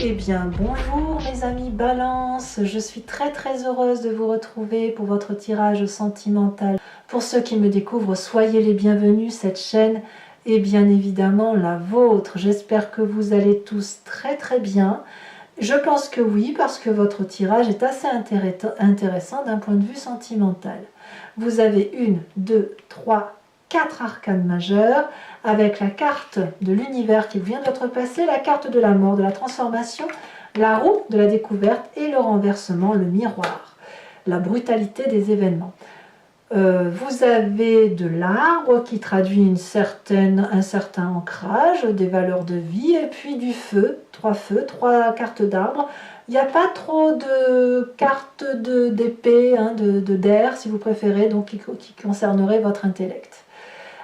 Eh bien bonjour mes amis Balance, je suis très heureuse de vous retrouver pour votre tirage sentimental. Pour ceux qui me découvrent, soyez les bienvenus, cette chaîne est bien évidemment la vôtre. J'espère que vous allez tous très bien. Je pense que oui, parce que votre tirage est assez intéressant d'un point de vue sentimental. Vous avez 1, 2, 3, 4 arcanes majeures, avec la carte de l'univers qui vient d'être passée, la carte de la mort, de la transformation, la roue de la découverte et le renversement, le miroir, la brutalité des événements. Vous avez de l'arbre qui traduit un certain ancrage, des valeurs de vie, et puis du feu, 3 cartes d'arbre. Il n'y a pas trop de cartes d'épée, d'air si vous préférez, donc qui concerneraient votre intellect.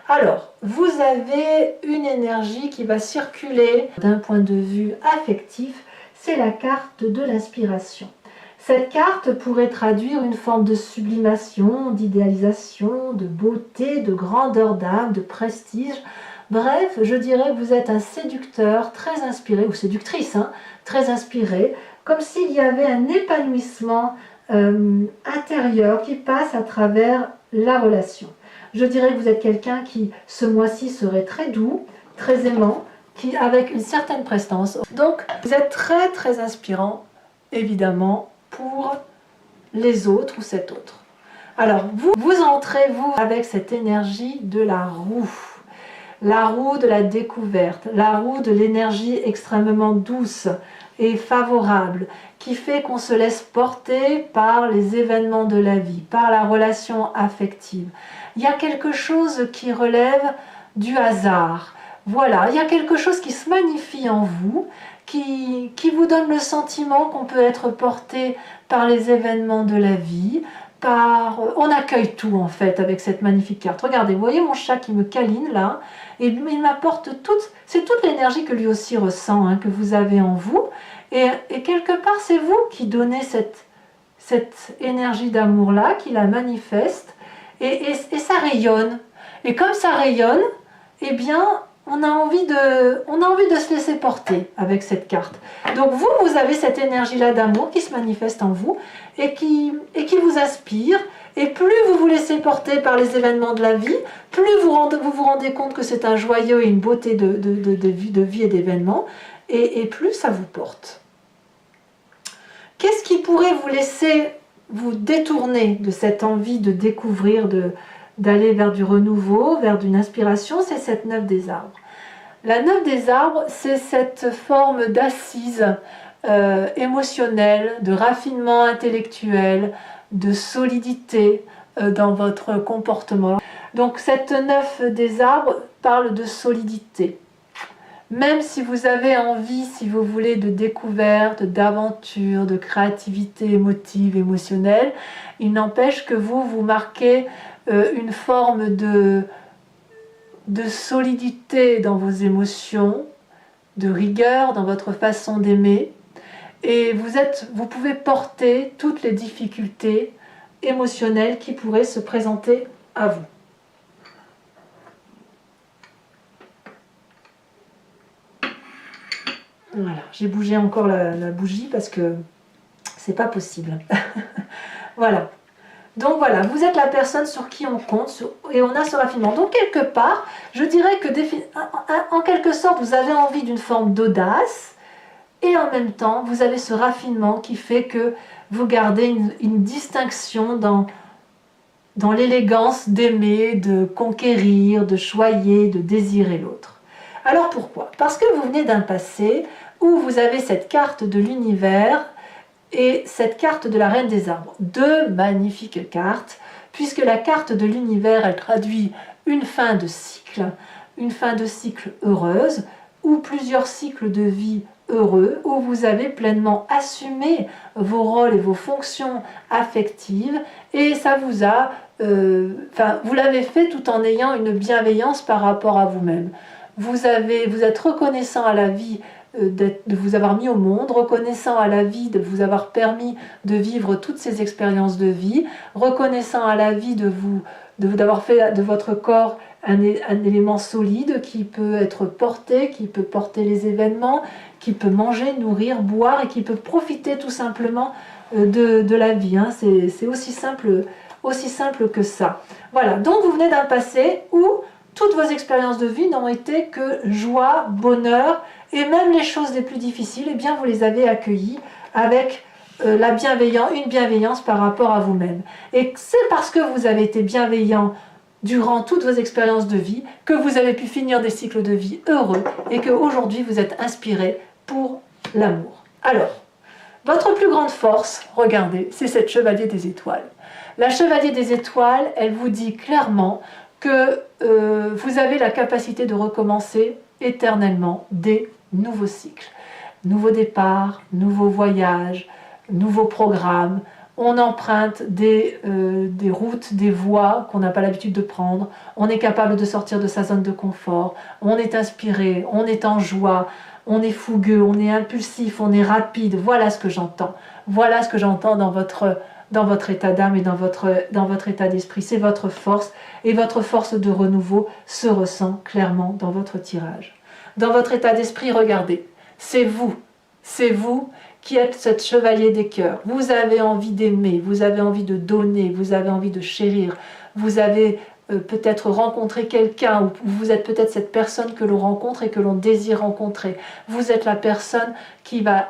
Alors, vous avez une énergie qui va circuler d'un point de vue affectif, c'est la carte de l'inspiration. Cette carte pourrait traduire une forme de sublimation, d'idéalisation, de beauté, de grandeur d'âme, de prestige. Bref, je dirais que vous êtes un séducteur très inspiré, ou séductrice, très inspiré, comme s'il y avait un épanouissement intérieur qui passe à travers la relation. Je dirais que vous êtes quelqu'un qui, ce mois-ci, serait très doux, très aimant, avec une certaine prestance. Donc, vous êtes très inspirant, évidemment, pour les autres ou cet autre. Alors, vous entrez, vous, avec cette énergie de la roue de la découverte, la roue de l'énergie extrêmement douce et favorable, qui fait qu'on se laisse porter par les événements de la vie, par la relation affective. Il y a quelque chose qui relève du hasard. Voilà, il y a quelque chose qui se magnifie en vous, qui vous donne le sentiment qu'on peut être porté par les événements de la vie, on accueille tout en fait avec cette magnifique carte. Regardez, vous voyez mon chat qui me câline là, et il m'apporte c'est toute l'énergie que lui aussi ressent, que vous avez en vous, et quelque part c'est vous qui donnez cette énergie d'amour là, qui la manifeste, et ça rayonne. Et comme ça rayonne, eh bien on a envie de se laisser porter avec cette carte. Donc vous avez cette énergie-là d'amour qui se manifeste en vous et qui vous inspire. Et plus vous vous laissez porter par les événements de la vie, plus vous vous rendez compte que c'est un joyau et une beauté de vie et d'événements, et plus ça vous porte. Qu'est-ce qui pourrait vous laisser vous détourner de cette envie de découvrir, d'aller vers du renouveau, vers une inspiration? C'est cette 9 des arbres. La 9 des arbres, c'est cette forme d'assise émotionnelle, de raffinement intellectuel, de solidité dans votre comportement. Donc cette 9 des arbres parle de solidité. Même si vous avez envie, si vous voulez, de découverte, d'aventure, de créativité émotive, émotionnelle, il n'empêche que vous marquez une forme de solidité dans vos émotions, de rigueur dans votre façon d'aimer, et vous pouvez porter toutes les difficultés émotionnelles qui pourraient se présenter à vous. Voilà, j'ai bougé encore la bougie parce que c'est pas possible. Voilà. Donc voilà, vous êtes la personne sur qui on compte et on a ce raffinement. Donc quelque part, je dirais que en quelque sorte, vous avez envie d'une forme d'audace et en même temps, vous avez ce raffinement qui fait que vous gardez une distinction dans l'élégance d'aimer, de conquérir, de choyer, de désirer l'autre. Alors pourquoi? Parce que vous venez d'un passé où vous avez cette carte de l'univers et cette carte de la Reine des Arbres. Deux magnifiques cartes, puisque la carte de l'univers, elle traduit une fin de cycle heureuse, ou plusieurs cycles de vie heureux, où vous avez pleinement assumé vos rôles et vos fonctions affectives, et ça vous a... vous l'avez fait tout en ayant une bienveillance par rapport à vous-même. Vous êtes reconnaissant à la vie de vous avoir mis au monde, reconnaissant à la vie de vous avoir permis de vivre toutes ces expériences de vie, reconnaissant à la vie d'avoir fait de votre corps un élément solide qui peut être porté, qui peut porter les événements, qui peut manger, nourrir, boire et qui peut profiter tout simplement de la vie. Hein. C'est aussi simple que ça. Voilà, donc vous venez d'un passé où toutes vos expériences de vie n'ont été que joie, bonheur, et même les choses les plus difficiles, eh bien vous les avez accueillies avec une bienveillance par rapport à vous-même. Et c'est parce que vous avez été bienveillant durant toutes vos expériences de vie que vous avez pu finir des cycles de vie heureux et qu'aujourd'hui vous êtes inspiré pour l'amour. Alors, votre plus grande force, regardez, c'est cette chevalier des étoiles. La chevalier des étoiles, elle vous dit clairement que vous avez la capacité de recommencer éternellement des nouveaux cycles. Nouveaux départs, nouveaux voyages, nouveaux programmes. On emprunte des routes, des voies qu'on n'a pas l'habitude de prendre. On est capable de sortir de sa zone de confort. On est inspiré, on est en joie, on est fougueux, on est impulsif, on est rapide. Voilà ce que j'entends. Voilà ce que j'entends dans votre état d'âme et dans votre état d'esprit. C'est votre force, et votre force de renouveau se ressent clairement dans votre tirage. Dans votre état d'esprit, regardez, c'est vous qui êtes cette chevalier des cœurs. Vous avez envie d'aimer, vous avez envie de donner, vous avez envie de chérir, vous avez peut-être rencontré quelqu'un, ou vous êtes peut-être cette personne que l'on rencontre et que l'on désire rencontrer. Vous êtes la personne qui va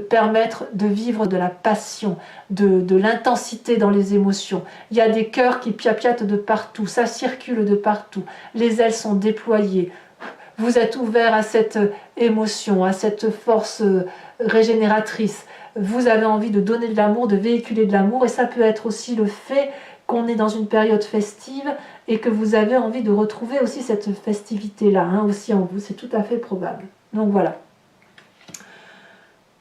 permettre de vivre de la passion, de l'intensité dans les émotions. Il y a des cœurs qui piapiatent de partout, ça circule de partout, les ailes sont déployées. Vous êtes ouvert à cette émotion, à cette force régénératrice. Vous avez envie de donner de l'amour, de véhiculer de l'amour, et ça peut être aussi le fait qu'on est dans une période festive et que vous avez envie de retrouver aussi cette festivité-là, hein, aussi en vous. C'est tout à fait probable. Donc voilà.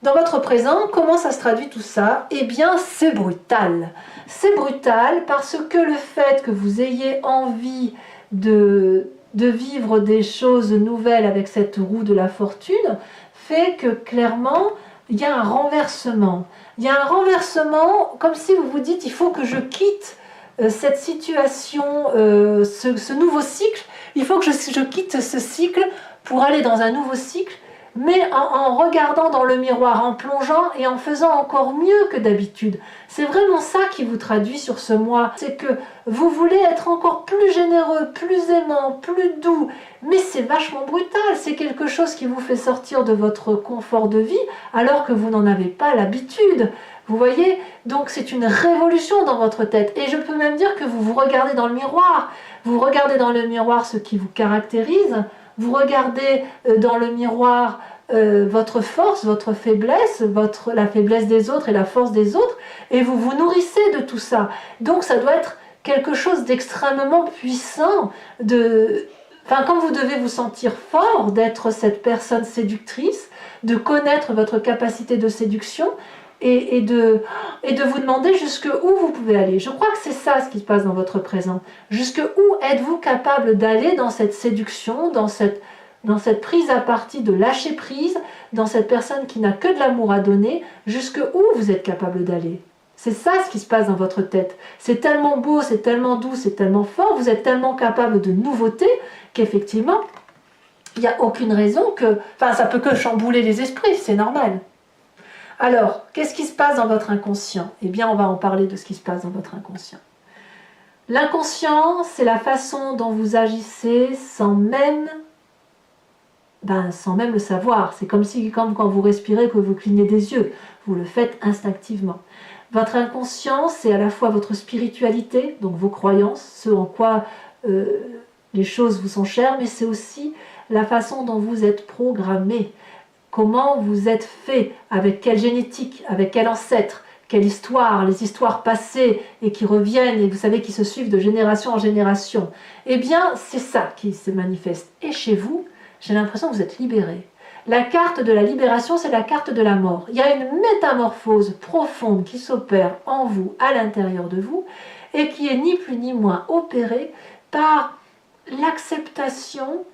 Dans votre présent, comment ça se traduit tout ça? Eh bien, c'est brutal. C'est brutal parce que le fait que vous ayez envie de vivre des choses nouvelles avec cette roue de la fortune fait que clairement, il y a un renversement. Il y a un renversement comme si vous vous dites, il faut que je quitte cette situation, ce nouveau cycle. Il faut que je quitte ce cycle pour aller dans un nouveau cycle, mais en regardant dans le miroir, en plongeant et en faisant encore mieux que d'habitude. C'est vraiment ça qui vous traduit sur ce mois. C'est que vous voulez être encore plus généreux, plus aimant, plus doux, mais c'est vachement brutal. C'est quelque chose qui vous fait sortir de votre confort de vie alors que vous n'en avez pas l'habitude. Vous voyez? Donc c'est une révolution dans votre tête. Et je peux même dire que vous vous regardez dans le miroir. Vous regardez dans le miroir ce qui vous caractérise. Vous regardez dans le miroir votre force, votre faiblesse, la faiblesse des autres et la force des autres, et vous vous nourrissez de tout ça. Donc ça doit être quelque chose d'extrêmement puissant, quand vous devez vous sentir fort d'être cette personne séductrice, de connaître votre capacité de séduction, et de vous demander jusqu'où vous pouvez aller. Je crois que c'est ça ce qui se passe dans votre présent. Jusqu'où êtes-vous capable d'aller dans cette séduction, dans cette prise à partie de lâcher prise, dans cette personne qui n'a que de l'amour à donner, jusqu'où vous êtes capable d'aller. C'est ça ce qui se passe dans votre tête. C'est tellement beau, c'est tellement doux, c'est tellement fort, vous êtes tellement capable de nouveautés qu'effectivement, il n'y a aucune raison que... ça peut que chambouler les esprits, c'est normal. Alors, qu'est-ce qui se passe dans votre inconscient? Eh bien, on va en parler de ce qui se passe dans votre inconscient. L'inconscient, c'est la façon dont vous agissez sans même le savoir. C'est comme quand vous respirez, que vous clignez des yeux. Vous le faites instinctivement. Votre inconscient, c'est à la fois votre spiritualité, donc vos croyances, ce en quoi les choses vous sont chères, mais c'est aussi la façon dont vous êtes programmé. Comment vous êtes fait, avec quelle génétique, avec quel ancêtre, quelle histoire, les histoires passées et qui reviennent et vous savez qui se suivent de génération en génération. Eh bien, c'est ça qui se manifeste. Et chez vous, j'ai l'impression que vous êtes libéré. La carte de la libération, c'est la carte de la mort. Il y a une métamorphose profonde qui s'opère en vous, à l'intérieur de vous, et qui est ni plus ni moins opérée par l'acceptation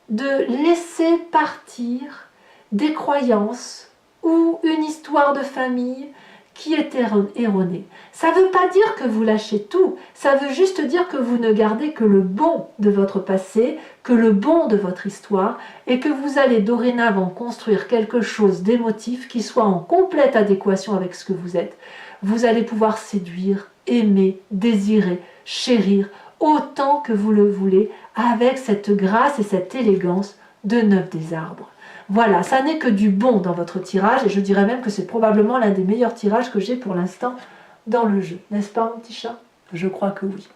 de laisser partir des croyances ou une histoire de famille qui est erronée. Ça ne veut pas dire que vous lâchez tout, ça veut juste dire que vous ne gardez que le bon de votre passé, que le bon de votre histoire et que vous allez dorénavant construire quelque chose d'émotif qui soit en complète adéquation avec ce que vous êtes. Vous allez pouvoir séduire, aimer, désirer, chérir autant que vous le voulez avec cette grâce et cette élégance de 9 des arbres. Voilà, ça n'est que du bon dans votre tirage et je dirais même que c'est probablement l'un des meilleurs tirages que j'ai pour l'instant dans le jeu. N'est-ce pas mon petit chat? Je crois que oui.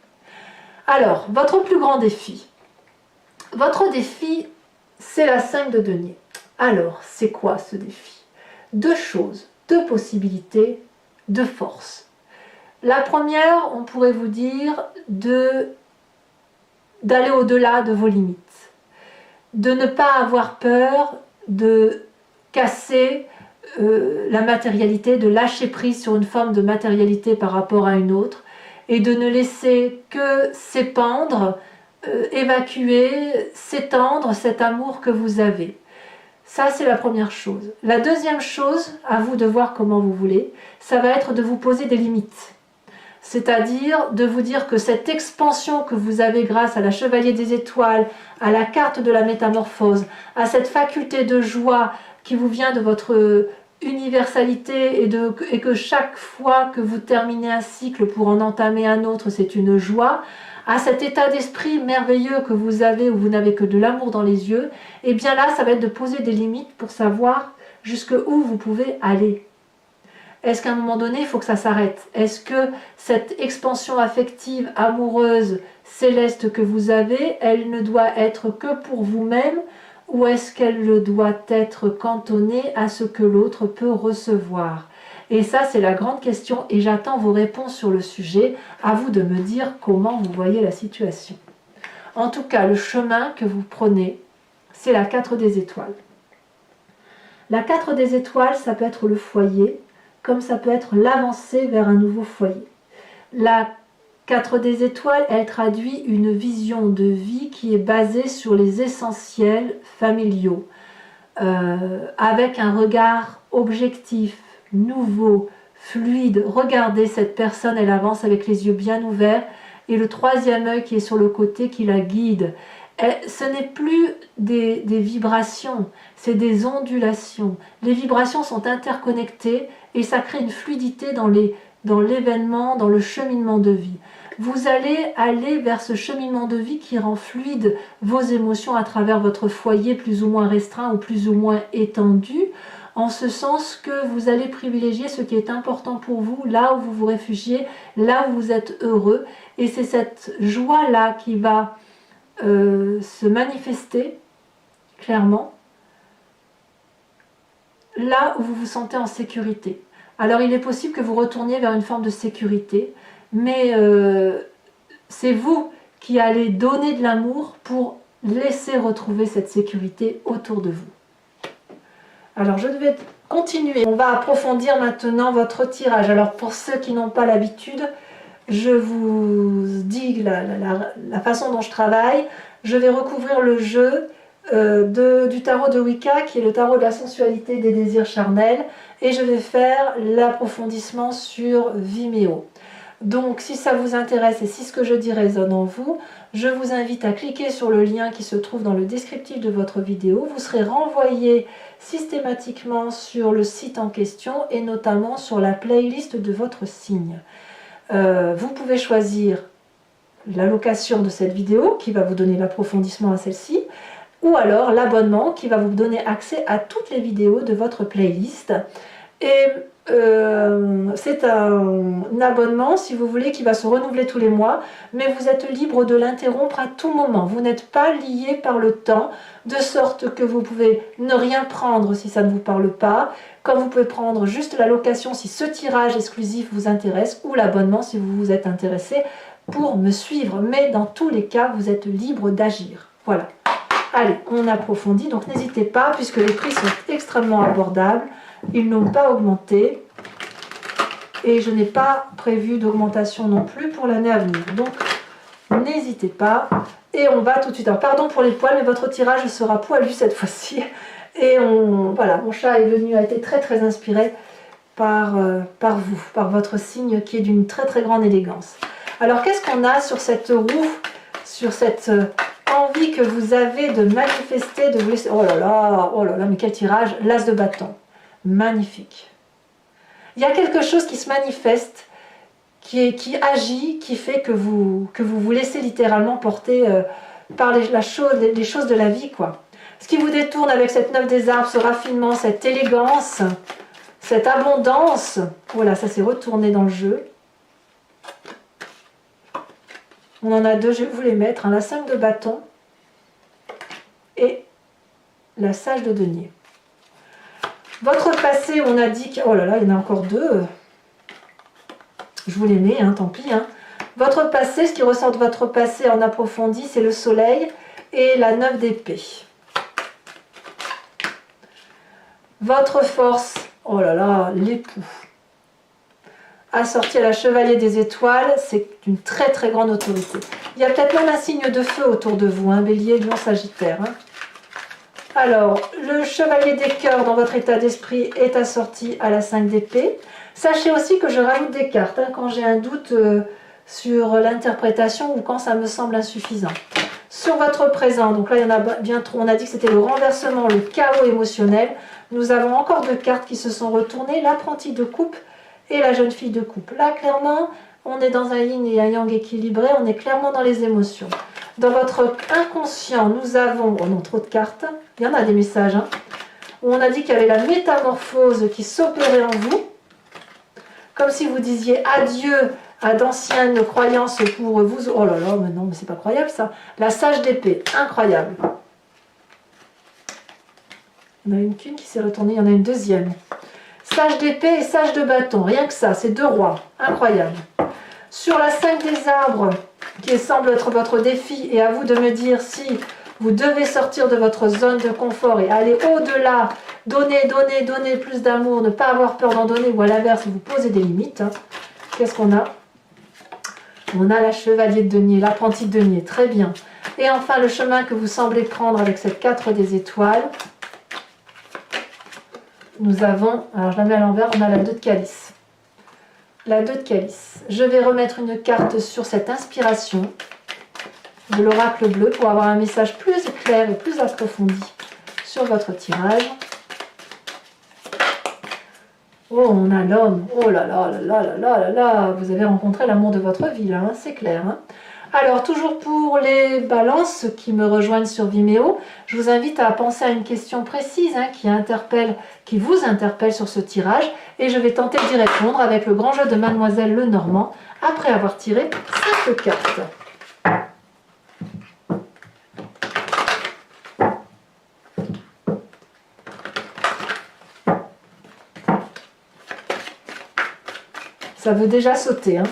Alors, votre plus grand défi. Votre défi, c'est la 5 de denier. Alors, c'est quoi ce défi? 2 choses, 2 possibilités, 2 forces. La première, on pourrait vous dire d'aller au-delà de vos limites, de ne pas avoir peur de casser la matérialité, de lâcher prise sur une forme de matérialité par rapport à une autre, et de ne laisser que s'épandre, évacuer, s'étendre cet amour que vous avez. Ça, c'est la première chose. La deuxième chose, à vous de voir comment vous voulez, ça va être de vous poser des limites. C'est-à-dire de vous dire que cette expansion que vous avez grâce à la Chevalier des Étoiles, à la carte de la métamorphose, à cette faculté de joie qui vous vient de votre universalité et que chaque fois que vous terminez un cycle pour en entamer un autre, c'est une joie, à cet état d'esprit merveilleux que vous avez où vous n'avez que de l'amour dans les yeux, et bien là, ça va être de poser des limites pour savoir jusqu'où vous pouvez aller. Est-ce qu'à un moment donné, il faut que ça s'arrête? Est-ce que cette expansion affective, amoureuse, céleste que vous avez, elle ne doit être que pour vous-même ou est-ce qu'elle doit être cantonnée à ce que l'autre peut recevoir? Et ça, c'est la grande question et j'attends vos réponses sur le sujet. À vous de me dire comment vous voyez la situation. En tout cas, le chemin que vous prenez, c'est la 4 des étoiles. La 4 des étoiles, ça peut être le foyer, comme ça peut être l'avancée vers un nouveau foyer. La 4 des étoiles, elle traduit une vision de vie qui est basée sur les essentiels familiaux, avec un regard objectif, nouveau, fluide. Regardez cette personne, elle avance avec les yeux bien ouverts, et le troisième œil qui est sur le côté qui la guide. Ce n'est plus des vibrations, c'est des ondulations. Les vibrations sont interconnectées et ça crée une fluidité dans l'événement, dans le cheminement de vie. Vous allez aller vers ce cheminement de vie qui rend fluide vos émotions à travers votre foyer plus ou moins restreint ou plus ou moins étendu, en ce sens que vous allez privilégier ce qui est important pour vous, là où vous vous réfugiez, là où vous êtes heureux. Et c'est cette joie-là qui va se manifester clairement là où vous vous sentez en sécurité. Alors il est possible que vous retourniez vers une forme de sécurité, mais c'est vous qui allez donner de l'amour pour laisser retrouver cette sécurité autour de vous. Alors je vais continuer, on va approfondir maintenant votre tirage. Alors pour ceux qui n'ont pas l'habitude, je vous dis la façon dont je travaille. Je vais recouvrir le jeu du tarot de Wicca, qui est le tarot de la sensualité des désirs charnels, et je vais faire l'approfondissement sur Vimeo. Donc si ça vous intéresse et si ce que je dis résonne en vous, je vous invite à cliquer sur le lien qui se trouve dans le descriptif de votre vidéo. Vous serez renvoyé systématiquement sur le site en question et notamment sur la playlist de votre signe. Vous pouvez choisir l'allocation de cette vidéo qui va vous donner l'approfondissement à celle-ci, ou alors l'abonnement qui va vous donner accès à toutes les vidéos de votre playlist. Et c'est un abonnement, si vous voulez, qui va se renouveler tous les mois, mais vous êtes libre de l'interrompre à tout moment. Vous n'êtes pas lié par le temps, de sorte que vous pouvez ne rien prendre si ça ne vous parle pas, comme vous pouvez prendre juste la location si ce tirage exclusif vous intéresse, ou l'abonnement si vous vous êtes intéressé pour me suivre. Mais dans tous les cas, vous êtes libre d'agir. Voilà. Allez, on approfondit, donc n'hésitez pas, puisque les prix sont extrêmement abordables. Ils n'ont pas augmenté et je n'ai pas prévu d'augmentation non plus pour l'année à venir. Donc, n'hésitez pas. Et on va tout de suite. Alors, pardon pour les poils, mais votre tirage sera poilu cette fois-ci. Et voilà, mon chat est venu, a été très très inspiré par vous, par votre signe qui est d'une très très grande élégance. Alors, qu'est-ce qu'on a sur cette roue, sur cette envie que vous avez de manifester, de vous laisser... Oh là là, mais quel tirage, l'as de bâton. Magnifique. Il y a quelque chose qui se manifeste, qui agit, qui fait que vous vous laissez littéralement porter par les choses de la vie, quoi. Ce qui vous détourne avec cette 9 des arbres, ce raffinement, cette élégance, cette abondance. Voilà, ça s'est retourné dans le jeu. On en a deux, je vais vous les mettre, hein, la 5 de bâton et la sage de denier. Votre passé, on a dit que... Oh là là, il y en a encore deux. Je vous les mets, hein, tant pis. Hein. Votre passé, ce qui ressort de votre passé en approfondi, c'est le soleil et la 9 d'épée. Votre force, oh là là, l'époux. Assorti à la chevalier des étoiles, c'est une très très grande autorité. Il y a peut-être même un signe de feu autour de vous, hein, bélier, lion, sagittaire. Hein. Alors, le chevalier des cœurs dans votre état d'esprit est assorti à la 5 d'épée. Sachez aussi que je rajoute des cartes hein, quand j'ai un doute sur l'interprétation ou quand ça me semble insuffisant. Sur votre présent, donc là il y en a bien trop, on a dit que c'était le renversement, le chaos émotionnel. Nous avons encore deux cartes qui se sont retournées, l'apprenti de coupe et la jeune fille de coupe. Là clairement, on est dans un yin et un yang équilibré, on est clairement dans les émotions. Dans votre inconscient, nous avons, oh non, trop de cartes, il y en a des messages, hein, où on a dit qu'il y avait la métamorphose qui s'opérait en vous, comme si vous disiez adieu à d'anciennes croyances pour vous. Oh là là, mais non, mais c'est pas croyable ça. La sage d'épée, incroyable. Il y en a une qu'une qui s'est retournée, il y en a une deuxième. Sage d'épée et sage de bâton, rien que ça, c'est deux rois, incroyable. Sur la 5 des arbres, qui semble être votre défi, et à vous de me dire si vous devez sortir de votre zone de confort et aller au-delà, donner plus d'amour, ne pas avoir peur d'en donner, ou à l'inverse, vous posez des limites. Hein. Qu'est-ce qu'on a? On a la chevalier de denier, l'apprenti de denier, très bien. Et enfin, le chemin que vous semblez prendre avec cette 4 des étoiles. Nous avons, alors je la mets à l'envers, on a la 2 de calice. La 2 de calice. Je vais remettre une carte sur cette inspiration de l'oracle bleu pour avoir un message plus clair et plus approfondi sur votre tirage. Oh, on a l'homme. Oh là là là là là là là là. Vous avez rencontré l'amour de votre vie là, hein, c'est clair. Hein. Alors, toujours pour les balances qui me rejoignent sur Vimeo, je vous invite à penser à une question précise hein, qui vous interpelle sur ce tirage. Et je vais tenter d'y répondre avec le grand jeu de Mademoiselle Lenormand après avoir tiré 5 cartes. Ça veut déjà sauter. Hein.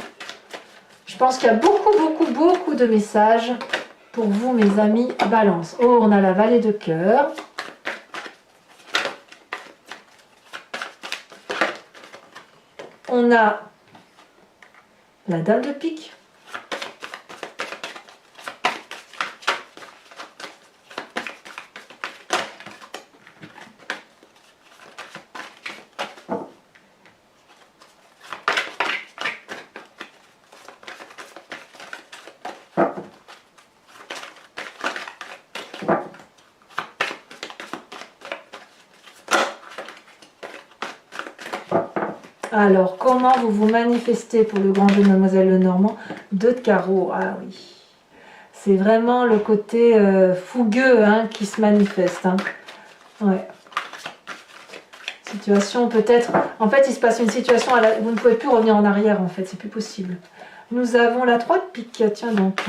Je pense qu'il y a beaucoup de messages pour vous, mes amis Balance. Oh, on a la vallée de cœur. On a la dame de pique. Alors, comment vous vous manifestez pour le grand jeu de Mademoiselle Lenormand? 2 de carreau, ah oui. C'est vraiment le côté fougueux hein, qui se manifeste. Hein. Ouais. Situation peut-être... En fait, il se passe une situation, vous ne pouvez plus revenir en arrière en fait, c'est plus possible. Nous avons la 3 de pique, tiens donc.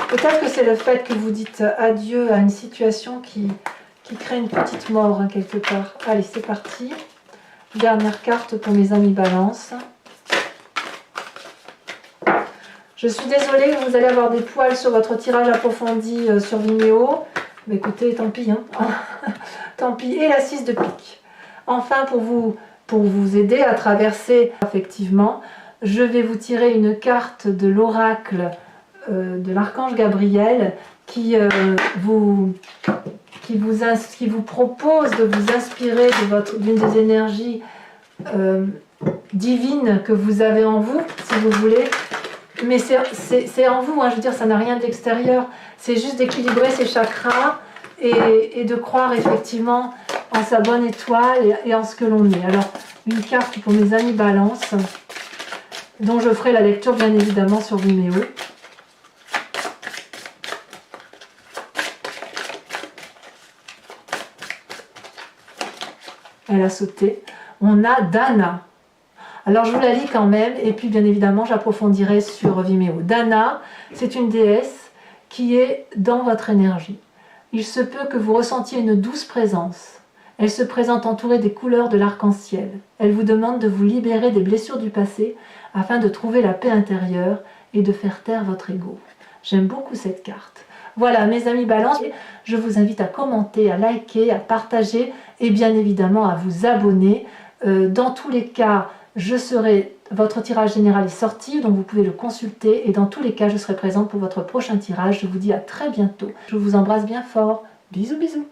Peut-être que c'est le fait que vous dites adieu à une situation qui crée une petite mort hein, quelque part. Allez, c'est parti. Dernière carte pour mes amis Balance. Je suis désolée, vous allez avoir des poils sur votre tirage approfondi sur Vimeo. Mais écoutez, tant pis. Hein. Tant pis. Et la 6 de pique. Enfin, pour vous aider à traverser, effectivement, je vais vous tirer une carte de l'oracle de l'archange Gabriel qui vous qui vous propose de vous inspirer d'une des énergies divines que vous avez en vous, si vous voulez. Mais c'est en vous, hein, je veux dire, ça n'a rien de l'extérieur. C'est juste d'équilibrer ses chakras et de croire effectivement en sa bonne étoile et en ce que l'on est. Alors, une carte pour mes amis Balance, dont je ferai la lecture bien évidemment sur Vimeo. Elle a sauté. On a Dana. Alors je vous la lis quand même, et puis bien évidemment j'approfondirai sur Vimeo. Dana, c'est une déesse qui est dans votre énergie. Il se peut que vous ressentiez une douce présence. Elle se présente entourée des couleurs de l'arc-en-ciel. Elle vous demande de vous libérer des blessures du passé afin de trouver la paix intérieure et de faire taire votre ego. J'aime beaucoup cette carte. Voilà mes amis Balance, je vous invite à commenter, à liker, à partager et bien évidemment à vous abonner. Dans tous les cas, votre tirage général est sorti, donc vous pouvez le consulter et dans tous les cas, je serai présente pour votre prochain tirage. Je vous dis à très bientôt. Je vous embrasse bien fort. Bisous bisous.